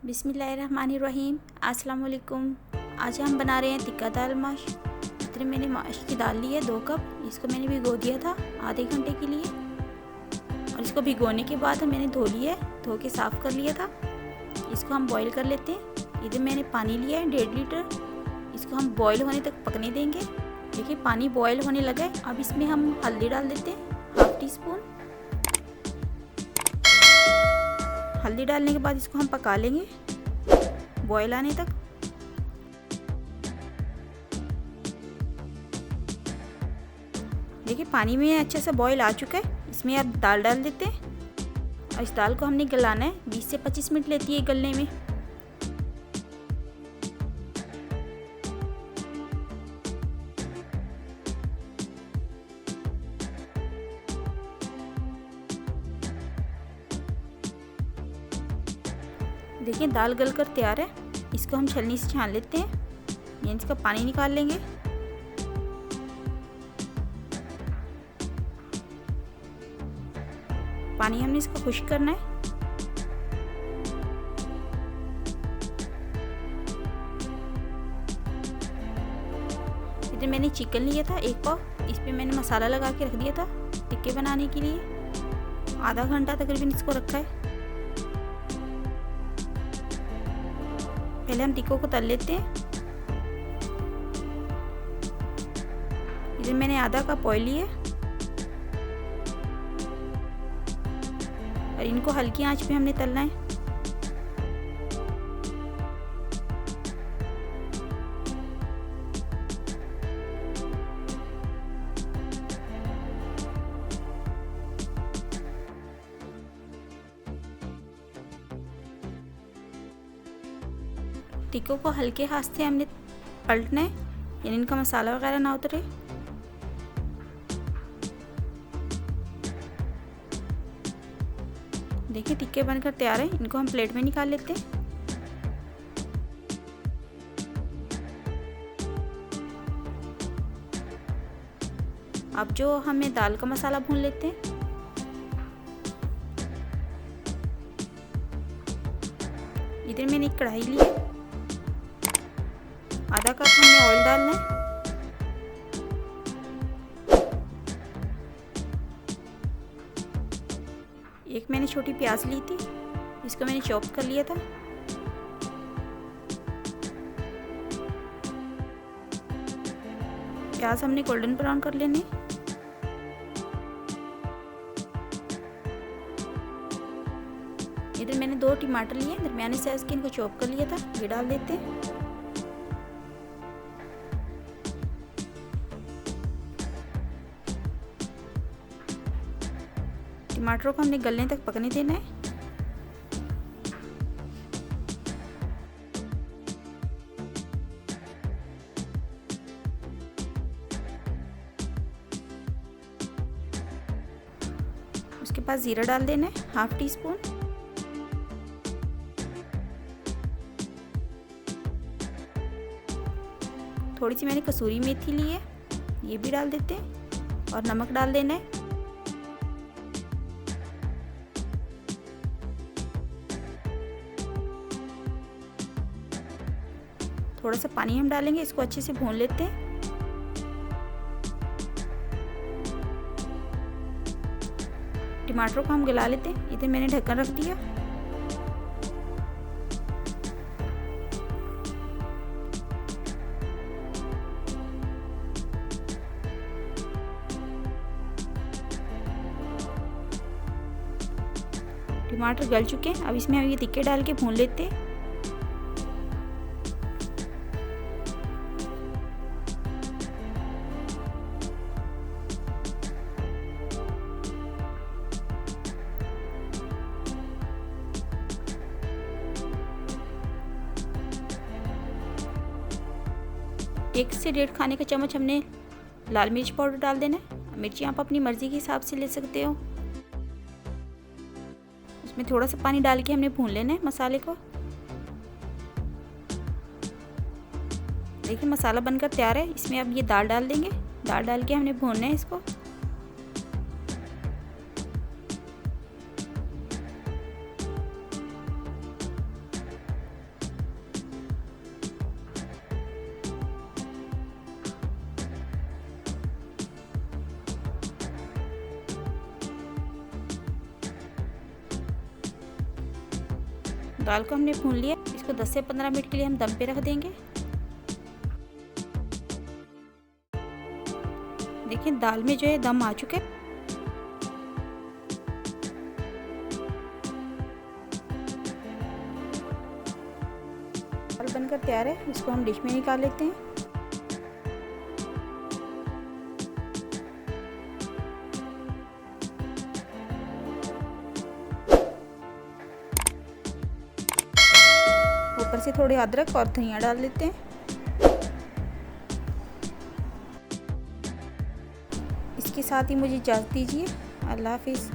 बिस्मिल्लाहिर्रहमानिर्रहीम। अस्सलाम वालेकुम। आज हम बना रहे हैं तिक्का दाल माश। इतने मैंने माश की दाल ली है 2 कप। इसको मैंने भिगो दिया था आधे घंटे के लिए और इसको भिगोने के बाद मैंने धो लिया है, धो के साफ़ कर लिया था। इसको हम बॉईल कर लेते हैं। इधर मैंने पानी लिया है 1.5 लीटर। इसको हम बॉईल होने तक पकने देंगे। देखिए पानी बॉईल होने लगा है। अब इसमें हम हल्दी डाल देते हैं, 1/2 टीस्पून। हल्दी डालने के बाद इसको हम पका लेंगे बॉयल आने तक। देखिए पानी में अच्छे से बॉयल आ चुका है। इसमें अब दाल डाल देते हैं और इस दाल को हमने गलाना है। 20 से 25 मिनट लेती है गलने में। देखिए दाल गलकर तैयार है। इसको हम छलनी से छान लेते हैं, यानी इसका पानी निकाल लेंगे। पानी हमने इसका खुश्क करना है। इधर मैंने चिकन लिया था 1 पाव। इस पे मैंने मसाला लगा के रख दिया था टिक्के बनाने के लिए। आधा घंटा तकरीबन इसको रखा है। पहले हम टिक्कों को तल लेते हैं। इधर मैंने आधा कप ऑयल लिया और इनको हल्की आंच पे हमने तलना है। टिक्कों को हल्के हाथ से हमने पलटना है, यानी इनका मसाला वगैरह ना उतरे। देखिए टिक्के बनकर तैयार हैं। इनको हम प्लेट में निकाल लेते हैं। अब जो हमें दाल का मसाला भून लेते हैं। इधर मैंने एक कढ़ाई ली है, आधा कप हमने ऑयल डालना है। एक मैंने छोटी प्याज ली थी, इसको मैंने चॉप कर लिया था। प्याज हमने गोल्डन ब्राउन कर लेने। इधर मैंने 2 टमाटर लिए दरमियाने साइज के, इनको चॉप कर लिया था। ये डाल देते हैं। टमाटरों को हमने गलने तक पकने देना है। उसके बाद जीरा डाल देना है, 1/2 टीस्पून। थोड़ी सी मैंने कसूरी मेथी ली है, ये भी डाल देते हैं और नमक डाल देना है। थोड़ा सा पानी हम डालेंगे, इसको अच्छे से भून लेते हैं। टमाटरों को हम गला लेते हैं। इधर मैंने ढक्कन रख दिया। टमाटर गल चुके हैं। अब इसमें हम ये टिक्के डाल के भून लेते हैं। एक से 1.5 खाने का चम्मच हमने लाल मिर्च पाउडर डाल देना है। मिर्ची आप अपनी मर्ज़ी के हिसाब से ले सकते हो। उसमें थोड़ा सा पानी डाल के हमने भून लेना है मसाले को। देखिए मसाला बनकर तैयार है। इसमें अब ये दाल डाल देंगे। दाल डाल के हमने भूनना है इसको। दाल को हमने भून लिया। इसको 10 से 15 मिनट के लिए हम दम पे रख देंगे। देखिए दाल में जो है दम आ चुका है। दाल बनकर तैयार है। इसको हम डिश में निकाल लेते हैं। ऊपर से थोड़े अदरक और धनिया डाल देते हैं। इसके साथ ही मुझे इजाज़त दीजिए। अल्लाह हाफिज़।